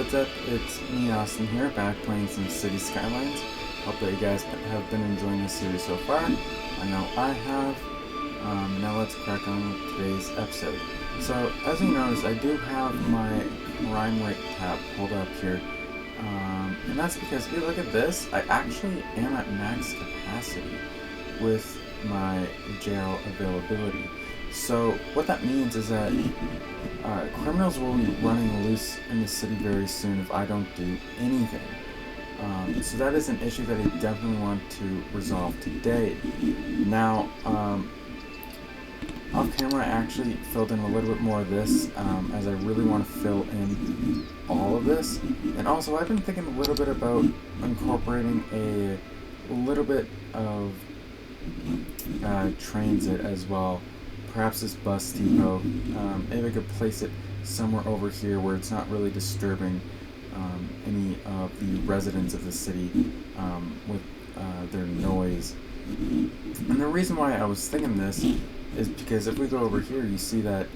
what's up? It's me, Austin here, back playing some City Skylines. Hope that you guys have been enjoying this series so far. I know I have. Now let's crack on with today's episode. So, as you notice, I do have my crime rate tab pulled up here. And that's because, if you look at this, I actually am at max capacity with my jail availability. So what that means is that criminals will be running loose in the city very soon if I don't do anything. So that is an issue that I definitely want to resolve today. Now, off camera I actually filled in a little bit more of this as I really want to fill in all of this. And also I've been thinking a little bit about incorporating a little bit of transit as well. Perhaps this bus depot, maybe I could place it somewhere over here where it's not really disturbing any of the residents of the city with their noise. And the reason why I was thinking this is because if we go over here, you see that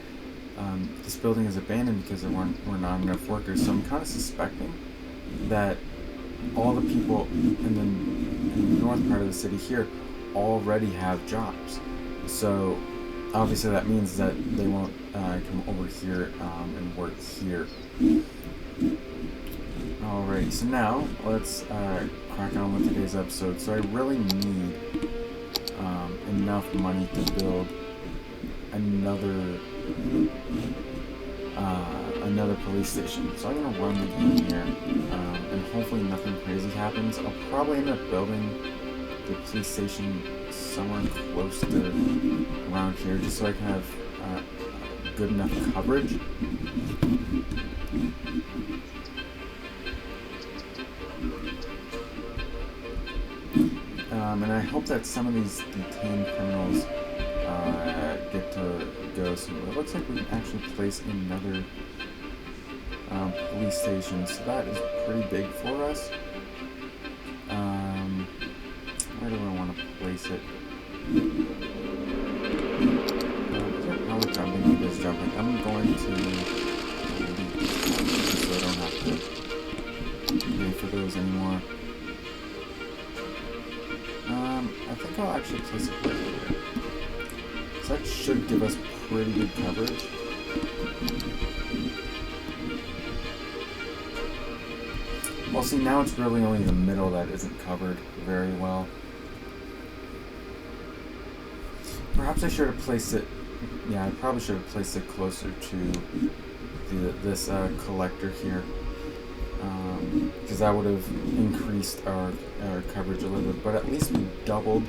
this building is abandoned because there were not enough workers. So I'm kind of suspecting that all the people in the north part of the city here already have jobs. So obviously that means that they won't come over here and work here. Alright, so now let's crack on with today's episode. So I really need enough money to build another police station. So I'm going to run the game here, and hopefully nothing crazy happens. I'll probably end up building the police station somewhere close to around here, just so I can have good enough coverage. And I hope that some of these detained criminals get to go somewhere. It looks like we can actually place another police station, so that is pretty big for us. Where do I want to place it? Is there probably jumping? It is jumping. I'm going to delete this one so I don't have to pay for those anymore. I think I'll actually place it right here. So that should give us pretty good coverage. Well, see, now it's really only the middle that isn't covered very well. Perhaps I should have placed it. Yeah, I probably should have placed it closer to this collector here, because that would have increased our coverage a little bit. But at least we doubled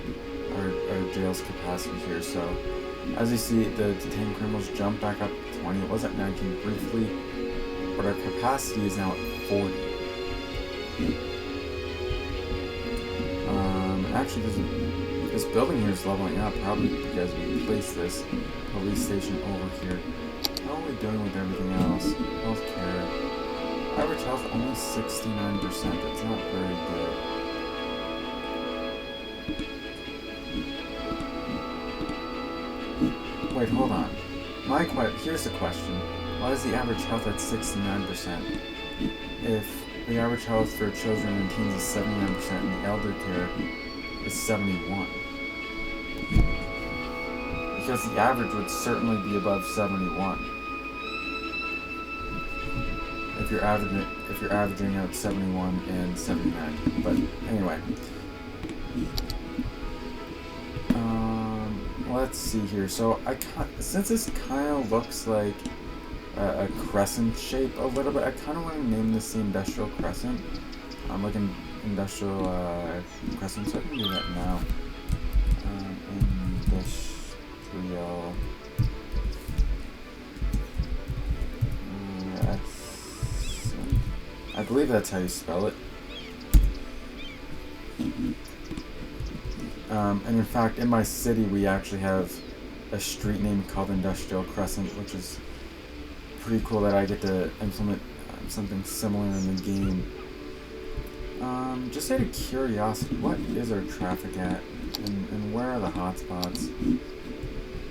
our jail's capacity here. So as you see, the detained criminals jumped back up to 20. It was at 19 briefly, but our capacity is now at 40. Actually, this building here is leveling up, probably because we placed this police station over here. How are we doing with everything else? Healthcare. Average health only 69%. That's not very good. Wait, hold on. Here's the question. Why is the average health at 69%? If the average health for children and teens is 79% and the elder care is 71. Because the average would certainly be above 71. If you're averaging out 71 and 79. But anyway. Let's see here. So since this kind of looks like a crescent shape a little bit, I kind of want to name this the Industrial Crescent. I'm looking Industrial Crescent, so I can do that now. Industrial. I believe that's how you spell it. And in fact, in my city, we actually have a street name called Industrial Crescent, which is pretty cool that I get to implement something similar in the game. Just out of curiosity, what is our traffic at, and where are the hotspots?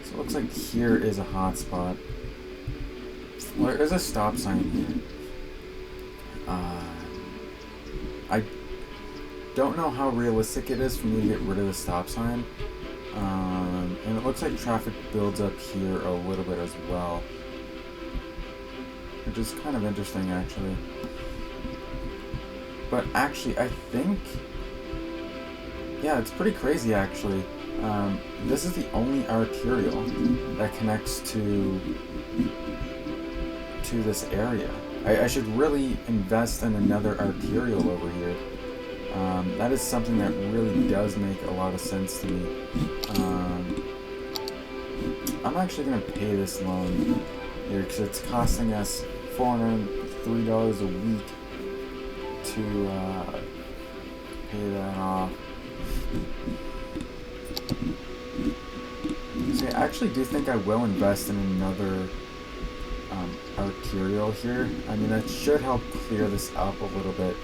So it looks like here is a hotspot. Well, there's a stop sign here. I don't know how realistic it is for me to get rid of the stop sign. And it looks like traffic builds up here a little bit as well, which is kind of interesting actually. But actually, I think, yeah, it's pretty crazy actually. This is the only arterial that connects to this area. I should really invest in another arterial over here. That is something that really does make a lot of sense to me. I'm actually going to pay this loan here because it's costing us $403 a week to pay that off. So I actually do think I will invest in another arterial here. I mean, that should help clear this up a little bit.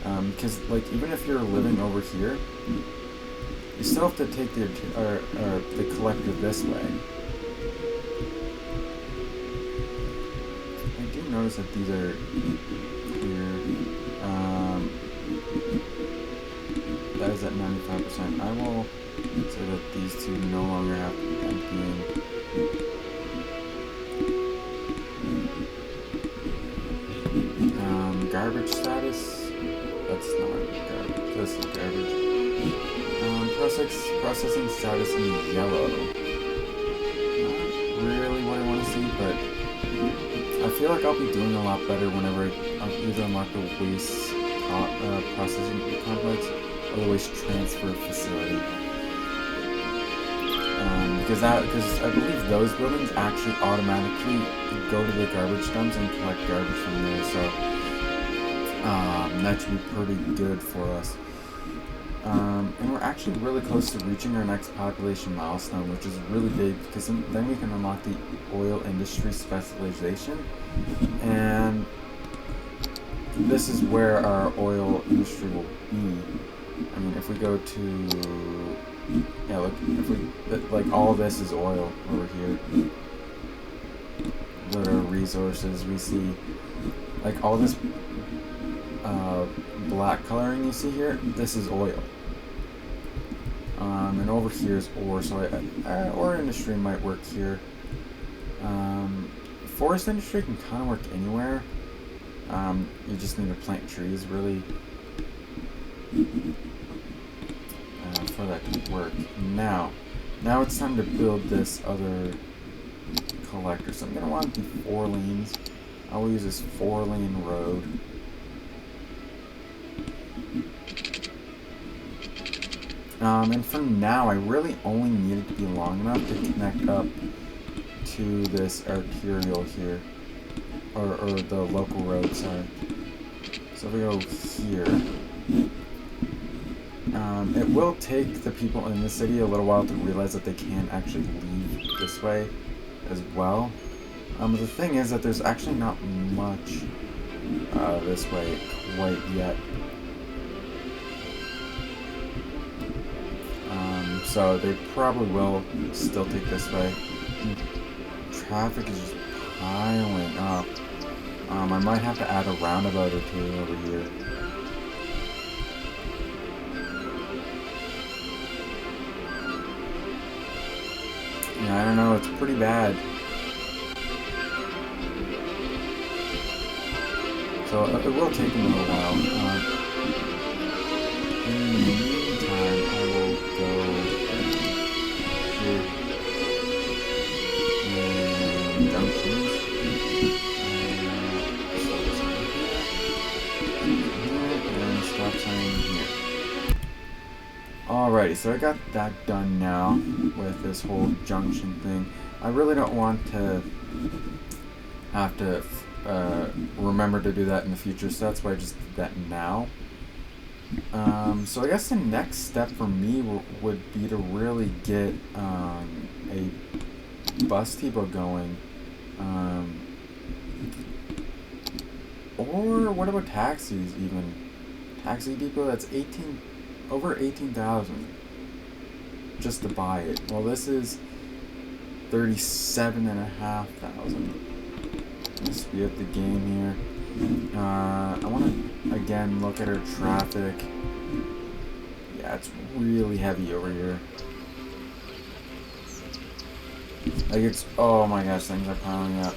Because, like, even if you're living over here, you still have to take the collector this way. I do notice that these are clear. That is at 95%. I will say that these two no longer have to be emptying. Garbage status. That's not garbage. This is garbage. Processing status in yellow. Not really what I want to see, but I feel like I'll be doing a lot better whenever I either unlock the waste processing complex or the waste transfer facility. Because I believe those buildings actually automatically go to the garbage dumps and collect garbage from there. So. That should be pretty good for us. And we're actually really close to reaching our next population milestone, which is really big because then we can unlock the oil industry specialization. And this is where our oil industry will be. I mean, if we go to, yeah, look, if we, like, all this is oil over here. What are resources we see? Like, all this black coloring you see here, this is oil. And over here is ore, so ore industry might work here. Forest industry can kind of work anywhere. You just need to plant trees, really, for that to work. Now it's time to build this other collector. So I'm going to want it to be 4 lanes. I will use this 4-lane road. And for now, I really only need it to be long enough to connect up to this arterial here, or the local road, sorry. So if we go here, it will take the people in the city a little while to realize that they can actually leave this way as well. But the thing is that there's actually not much this way quite yet. So they probably will still take this way. Traffic is just piling up. I might have to add a roundabout or two over here. Yeah, I don't know, it's pretty bad. So it will take them a little while. In the meantime, I will go here and junctions. And stop sign here. Alrighty, so I got that done now with this whole junction thing. I really don't want to have to remember to do that in the future, so that's why I just did that now. So I guess the next step for me would be to really get a bus depot going. Or what about taxis even? Taxi depot, that's over 18,000 just to buy it. Well, this is 37,500. Let's speed up the game here. I want to, again, look at our traffic. Yeah, it's really heavy over here. Like, it's, oh my gosh, things are piling up.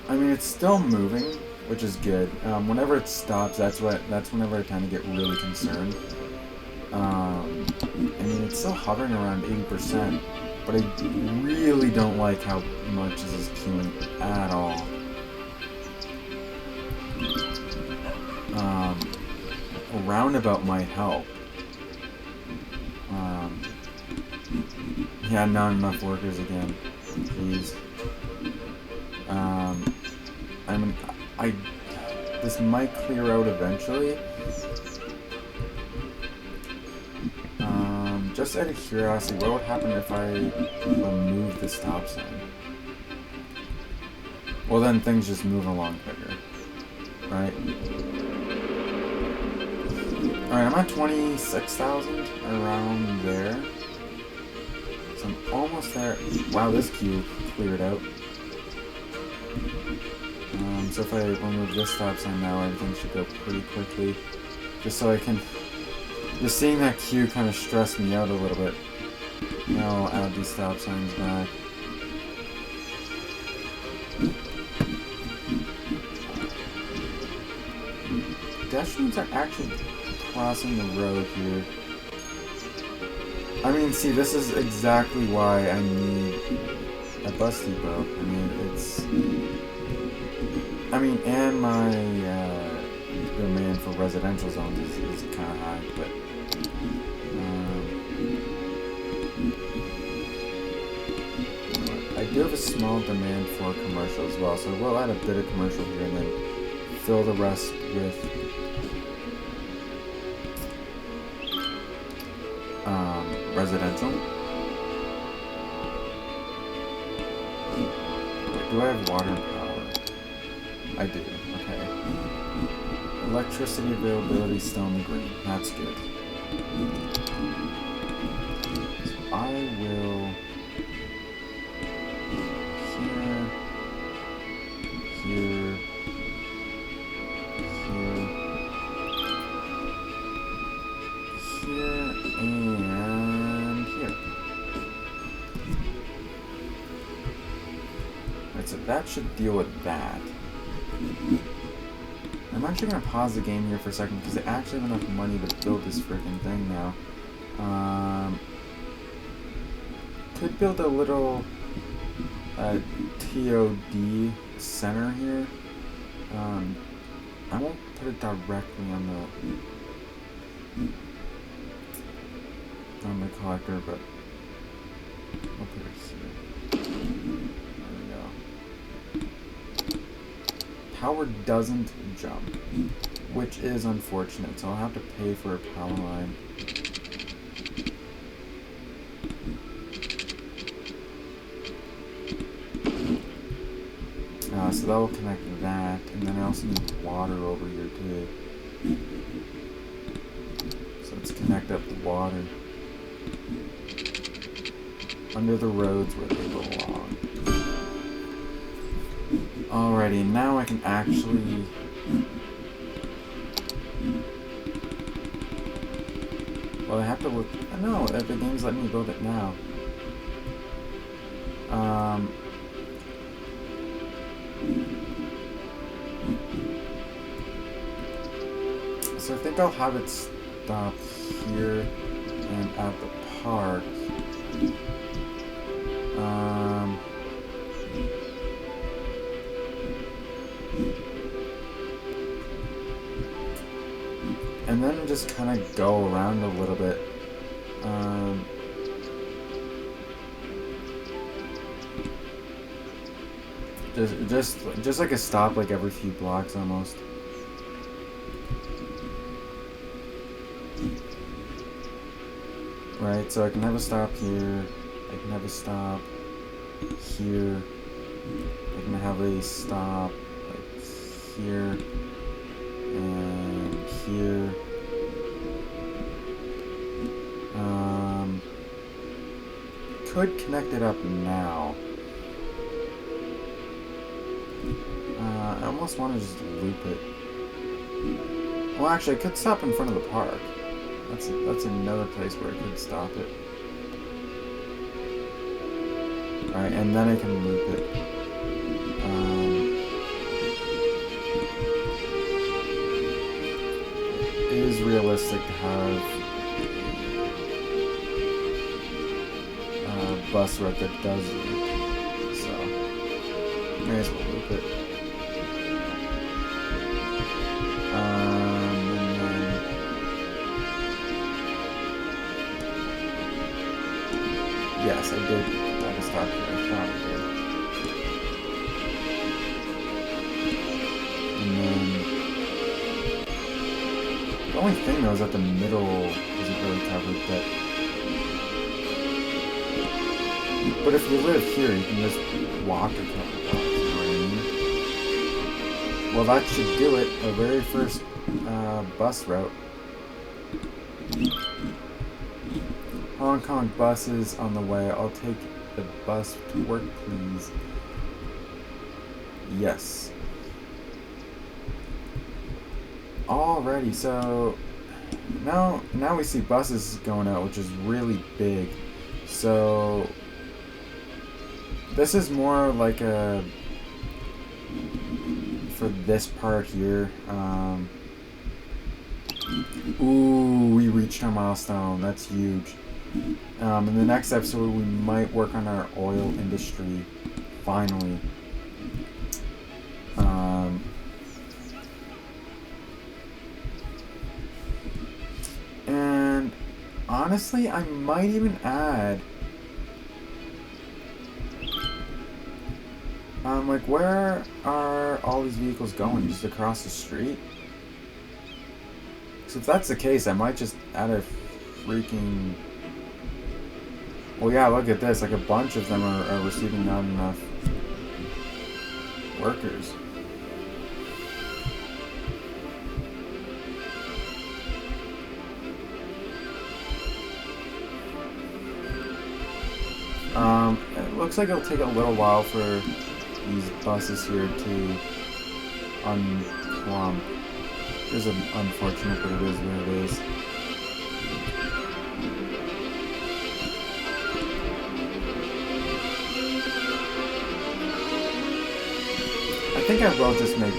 I mean, it's still moving, which is good. Whenever it stops, that's whenever I tend to get really concerned. I mean, it's still hovering around 80%, but I really don't like how much this is queuing at all. A roundabout might help. Yeah, not enough workers again. Jeez. I mean, this might clear out eventually. Just out of curiosity, what would happen if I remove the stop sign? Well, then things just move along quicker, right? Alright, I'm at 26,000, around there. So I'm almost there. Wow, this queue cleared out. So if I remove this stop sign now, everything should go pretty quickly. Just so I can... Just seeing that queue kind of stressed me out a little bit. Now I'll add these stop signs back. Pedestrians are actually crossing the road here. I mean, see, this is exactly why I need a bus depot. I mean, it's... I mean, and my demand for residential zones is kind of high, but... I do have a small demand for commercial as well, so we'll add a bit of commercial here and then fill the rest with residential. Wait, do I have water and power? I do, okay. Electricity availability still in the green, that's good. So I will... Here, and here. Right, so that should deal with that. I'm actually going to pause the game here for a second because I actually have enough money to build this freaking thing now. Could build a little TOD center here. I won't put it directly on the collector, but I'll put it here. There we go. Power doesn't jump, which is unfortunate, so I'll have to pay for a power line. So that will connect that, and then I also need water over here too. So let's connect up the water under the roads where they belong. Alrighty, now I can actually... Well, I have to look... No, the game's letting me build it now. So I think I'll have it stop here and at the park. And then just kind of go around a little bit. Just like a stop like every few blocks almost. Right, so I can have a stop here, I can have a stop here, I can have a stop like here, and here. Could connect it up now. almost want to just loop it. Well, actually, I could stop in front of the park. That's another place where I could stop it. Alright, and then I can loop it. It is realistic to have a bus route that does loop. So, may as well loop it. And then... Yes, I did. Stop here. I thought I did. And then the only thing though is that the middle isn't really covered, but if you live here you can just walk a couple blocks, you know what I mean? Well, that should do it. Our very first bus route. Hong Kong bus is on the way. I'll take the bus to work, please. Yes. Alrighty, so now we see buses going out, which is really big. So this is more like a for this part here. Ooh, we reached our milestone. That's huge. In the next episode, we might work on our oil industry, finally. And honestly, I might even add, like, where are all these vehicles going? Just across the street? So if that's the case, I might just add a freaking... Well, yeah, look at this. Like, a bunch of them are receiving not enough workers. It looks like it'll take a little while for these buses here to unclump. It is unfortunate, but it is what it is. I think I will just make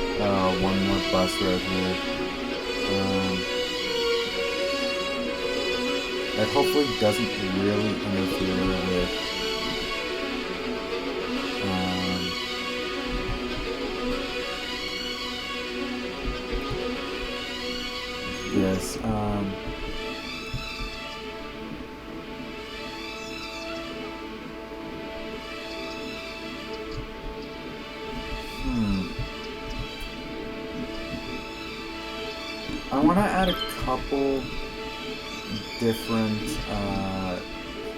one more bus route here. That hopefully doesn't really interfere with this. I want to add a couple different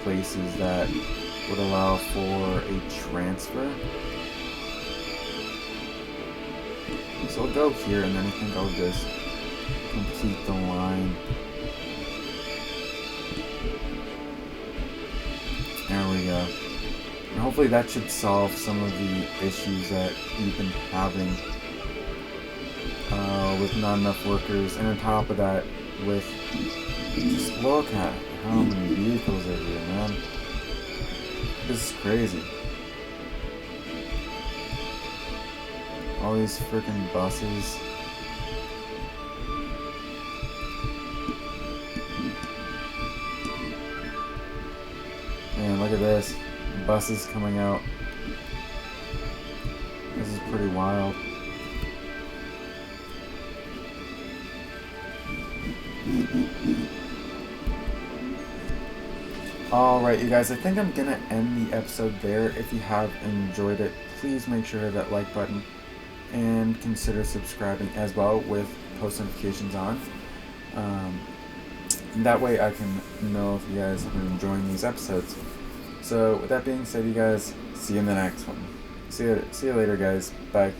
places that would allow for a transfer. So I'll go here, and then I think I'll just complete the line. There we go. And hopefully that should solve some of the issues that we've been having with not enough workers, and on top of that, with just look at how many vehicles are here, man. This is crazy. All these freaking buses. Man, look at this. Buses coming out. This is pretty wild. Alright, you guys, I think I'm gonna end the episode there. If you have enjoyed it, please make sure to hit that like button and consider subscribing as well with post notifications on. That way I can know if you guys have been enjoying these episodes. So with that being said, you guys, see you in the next one. See you later, guys. Bye.